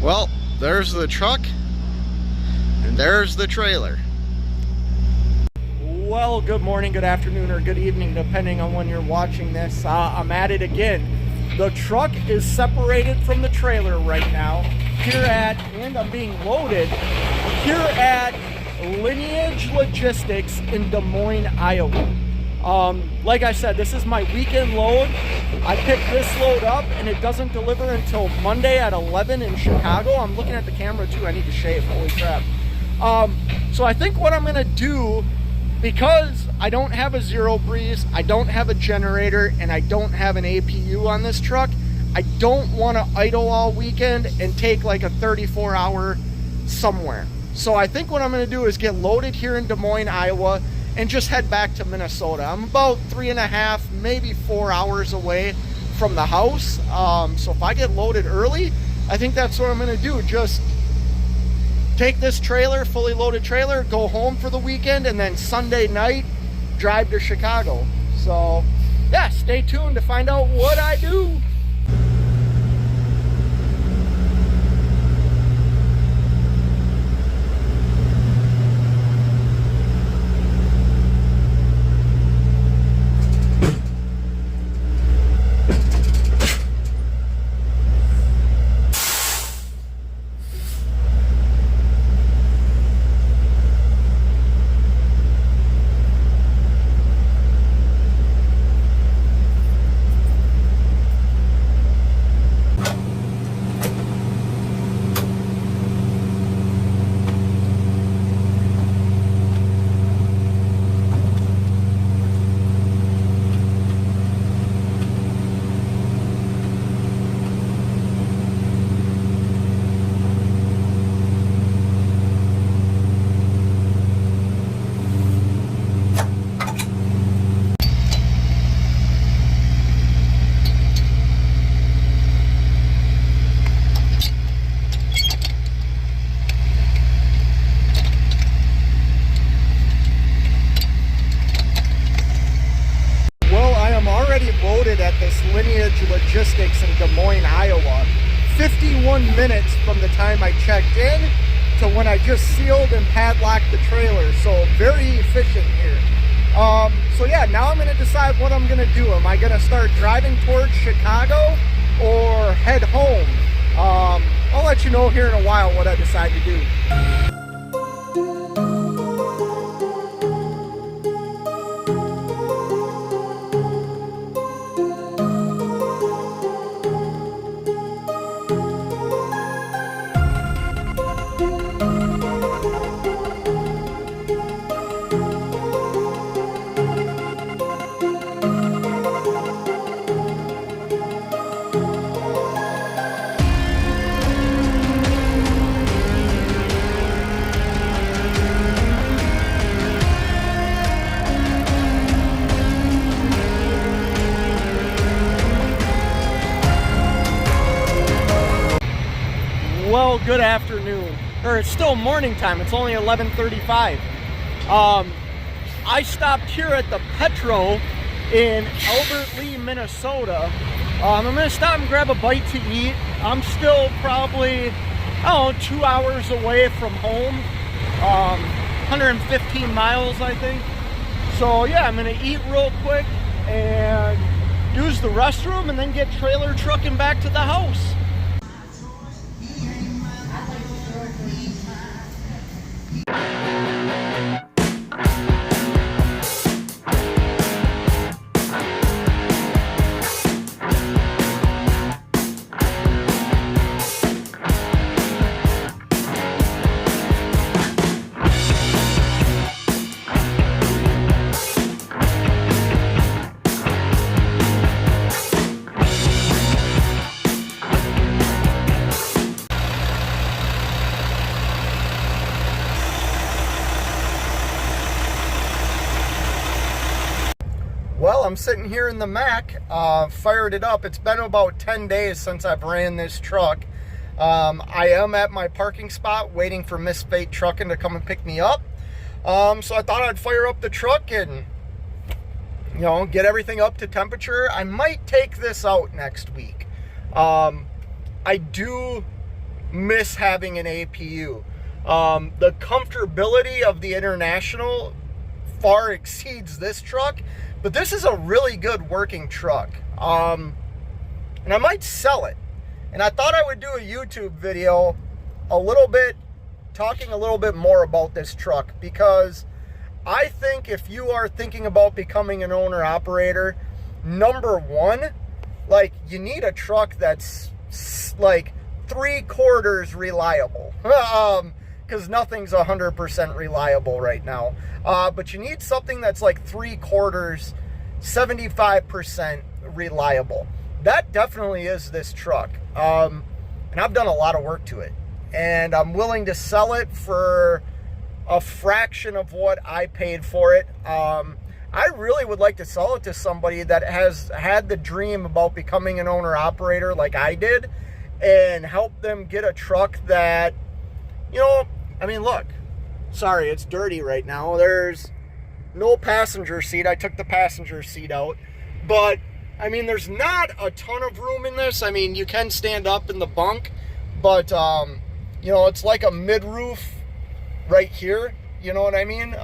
Well, there's the truck, and there's the trailer. Well, good morning, good afternoon, or good evening, depending on when you're watching this. I'm at it again. The truck is separated from the trailer right now and I'm being loaded here at Lineage Logistics in Des Moines, Iowa. Like I said, this is my weekend load. I picked this load up and it doesn't deliver until Monday at 11 in Chicago. I'm looking at the camera too. I need to shave. Holy crap. So I think what I'm going to do, because I don't have a Zero Breeze, I don't have a generator, and I don't have an APU on this truck, I don't want to idle all weekend and take like a 34-hour somewhere. So I think what I'm going to do is get loaded here in Des Moines, Iowa, and just head back to Minnesota. I'm about 3.5, maybe 4 hours away from the house. So if I get loaded early, I think that's what I'm going to do. Just take this trailer, fully loaded trailer, go home for the weekend, and then Sunday night, drive to Chicago. So yeah, stay tuned to find out what I do. Loaded at this Lineage Logistics in Des Moines, Iowa. 51 minutes from the time I checked in to when I just sealed and padlocked the trailer. So very efficient here. So yeah, now I'm going to decide what I'm going to do. Am I going to start driving towards Chicago or head home? I'll let you know here in a while what I decide to do. Well, good afternoon, or it's still morning time. It's only 11:35. I stopped here at the Petro in Albert Lea, Minnesota. I'm gonna stop and grab a bite to eat. I'm still probably, 2 hours away from home. 115 miles, I think. So yeah, I'm gonna eat real quick and use the restroom and then get trailer trucking back to the house. Well, I'm sitting here in the Mac, fired it up. It's been about 10 days since I've ran this truck. I am at my parking spot waiting for Miss Fate Trucking to come and pick me up. So I thought I'd fire up the truck and, get everything up to temperature. I might take this out next week. I do miss having an APU. The comfortability of the International far exceeds this truck, but this is a really good working truck. And I might sell it. And I thought I would do a YouTube video a little bit, talking a little bit more about this truck, because I think if you are thinking about becoming an owner-operator, number one, like, you need a truck that's like 3/4 reliable. Because nothing's 100% reliable right now. But you need something that's like 3/4, 75% reliable. That definitely is this truck. And I've done a lot of work to it. And I'm willing to sell it for a fraction of what I paid for it. I really would like to sell it to somebody that has had the dream about becoming an owner-operator like I did, and help them get a truck that, you know, I mean, look, sorry, it's dirty right now. There's no passenger seat. I took the passenger seat out. But, I mean, there's not a ton of room in this. I mean, you can stand up in the bunk, but, you know, it's like a mid-roof right here. You know what I mean?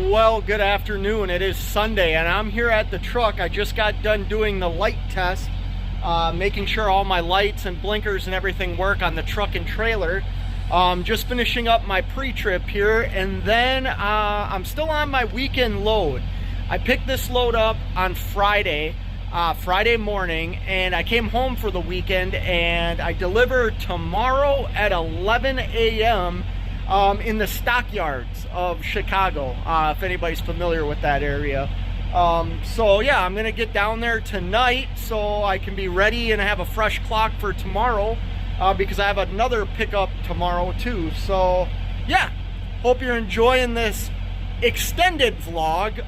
Well, good afternoon. It is Sunday and I'm here at the truck. I just got done doing the light test, making sure all my lights and blinkers and everything work on the truck and trailer. Just finishing up my pre-trip here, and then I'm still on my weekend load. I picked this load up on Friday morning, and I came home for the weekend, and I deliver tomorrow at 11 a.m. In the stockyards of Chicago, if anybody's familiar with that area. So yeah, I'm gonna get down there tonight so I can be ready and have a fresh clock for tomorrow, because I have another pickup tomorrow too. So yeah, hope you're enjoying this extended vlog.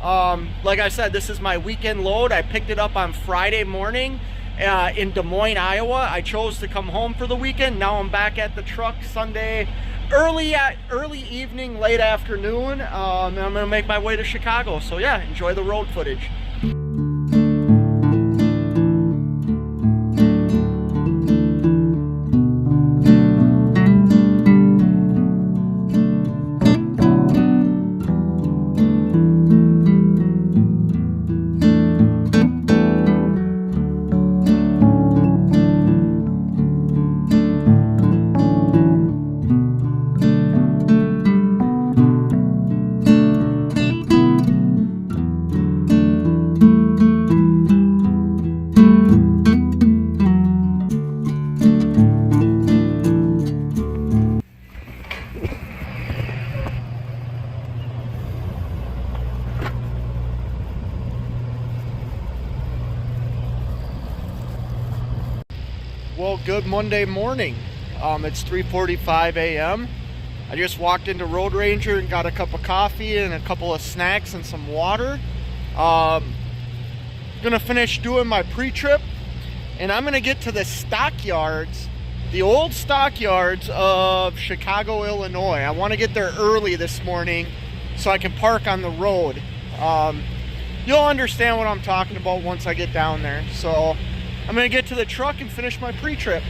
Like I said, this is my weekend load. I picked it up on Friday morning in Des Moines, Iowa. I chose to come home for the weekend. Now I'm back at the truck Sunday early evening, late afternoon, and I'm gonna make my way to Chicago. So yeah, enjoy the road footage. Well, good Monday morning. It's 3:45 a.m. I just walked into Road Ranger and got a cup of coffee and a couple of snacks and some water. Gonna finish doing my pre-trip, and I'm gonna get to the stockyards, the old stockyards of Chicago, Illinois. I want to get there early this morning so I can park on the road. You'll understand what I'm talking about once I get down there. So I'm gonna get to the truck and finish my pre-trip.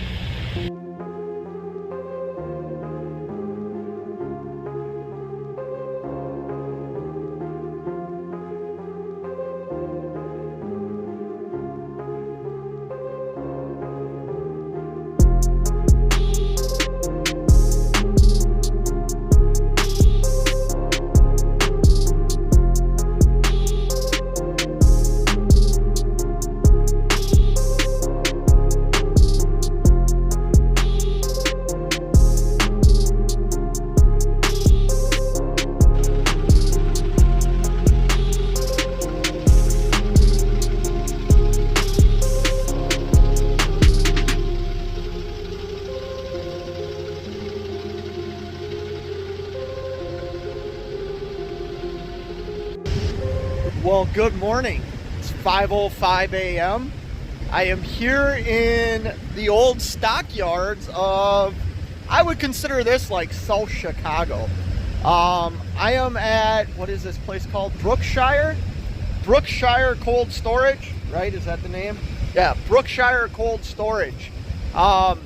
Well, good morning. It's 5:05 a.m. I am here in the old stockyards of, I would consider this like South Chicago. I am at, what is this place called? Brookshire Cold Storage, right? Is that the name? Yeah, Brookshire Cold Storage. I'm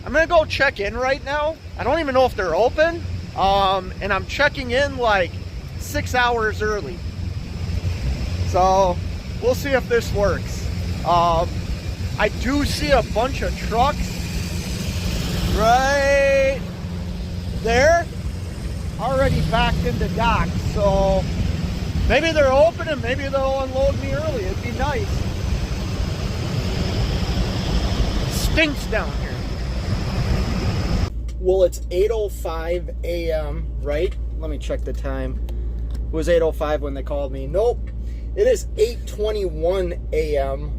gonna go check in right now. I don't even know if they're open. And I'm checking in like 6 hours early. So we'll see if this works. I do see a bunch of trucks right there already backed into dock. So maybe they're open and maybe they'll unload me early. It'd be nice. Stinks down here. Well, it's 8:05 a.m., right? Let me check the time. It was 8:05 when they called me. Nope. It is 8:21 a.m.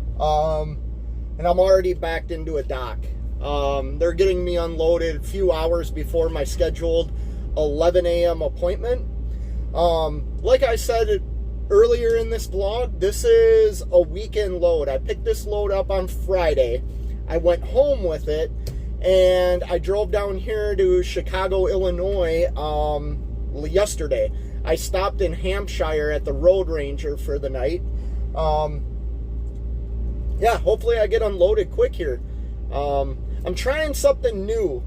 And I'm already backed into a dock. They're getting me unloaded a few hours before my scheduled 11 a.m. appointment. Like I said earlier in this vlog, this is a weekend load. I picked this load up on Friday. I went home with it, and I drove down here to Chicago, Illinois yesterday. I stopped in Hampshire at the Road Ranger for the night. Yeah, hopefully I get unloaded quick here. I'm trying something new.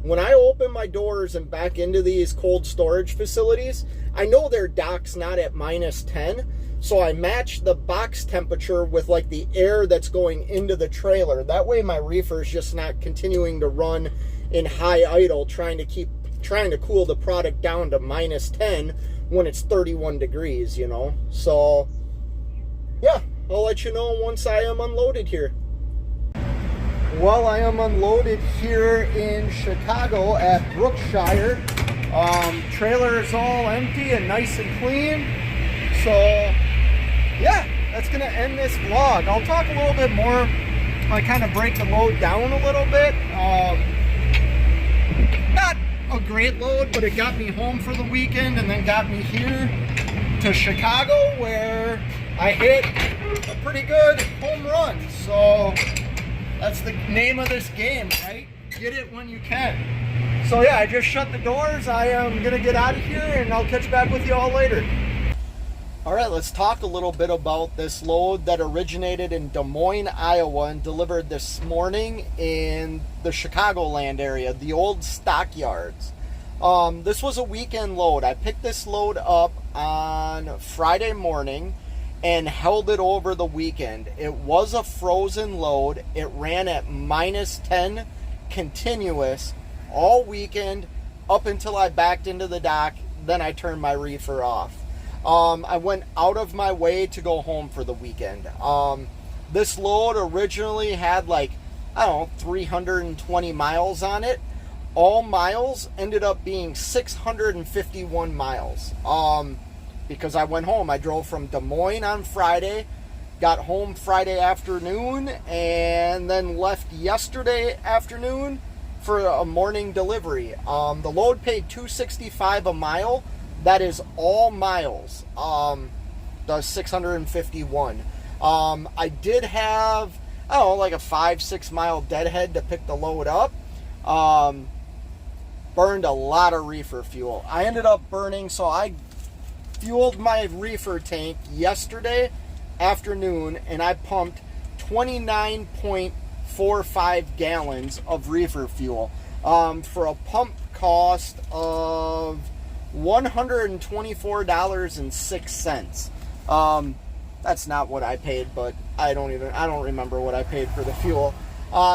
When I open my doors and back into these cold storage facilities, I know their dock's not at -10, so I match the box temperature with like the air that's going into the trailer. That way my reefer is just not continuing to run in high idle, trying to cool the product down to -10 when it's 31 degrees, you know. So yeah, I'll let you know once I am unloaded here. Well, I am unloaded here in Chicago at Brookshire. Trailer is all empty and nice and clean. So yeah, that's gonna end this vlog. I'll talk a little bit more. I kind of break the load down a little bit. Not a great load, but it got me home for the weekend and then got me here to Chicago, where I hit a pretty good home run. So that's the name of this game, right? Get it when you can. So yeah, I just shut the doors. I am gonna get out of here and I'll catch back with you all later. All right, let's talk a little bit about this load that originated in Des Moines, Iowa, and delivered this morning in the Chicagoland area, the old stockyards. This was a weekend load. I picked this load up on Friday morning and held it over the weekend. It was a frozen load. It ran at -10 continuous all weekend up until I backed into the dock. Then I turned my reefer off. I went out of my way to go home for the weekend. This load originally had like, I don't know, 320 miles on it. All miles ended up being 651 miles. Because I went home. I drove from Des Moines on Friday, got home Friday afternoon, and then left yesterday afternoon for a morning delivery. The load paid $265 a mile. That is all miles. The 651. I did have, I don't know, like a 5-6 mile deadhead to pick the load up. Burned a lot of reefer fuel. I ended up burning, so I fueled my reefer tank yesterday afternoon, and I pumped 29.45 gallons of reefer fuel for a pump cost of $124.06. That's not what I paid, but I don't remember what I paid for the fuel.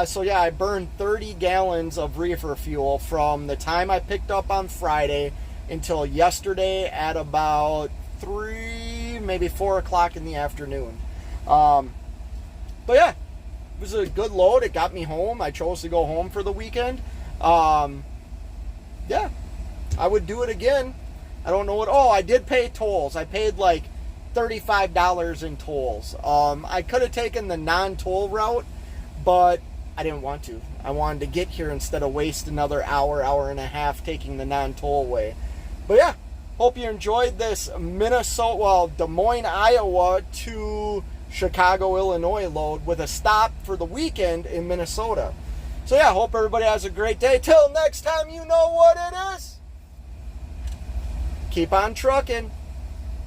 So yeah, I burned 30 gallons of reefer fuel from the time I picked up on Friday until yesterday at about 3, maybe 4 o'clock in the afternoon. But yeah, it was a good load. It got me home. I chose to go home for the weekend. Yeah, I would do it again. I don't know what, I did pay tolls. I paid like $35 in tolls. I could have taken the non-toll route, but I didn't want to. I wanted to get here instead of waste another hour and a half taking the non-toll way. But yeah, hope you enjoyed this Des Moines, Iowa to Chicago, Illinois load with a stop for the weekend in Minnesota. So yeah, hope everybody has a great day. Till next time, you know what it is. Keep on trucking.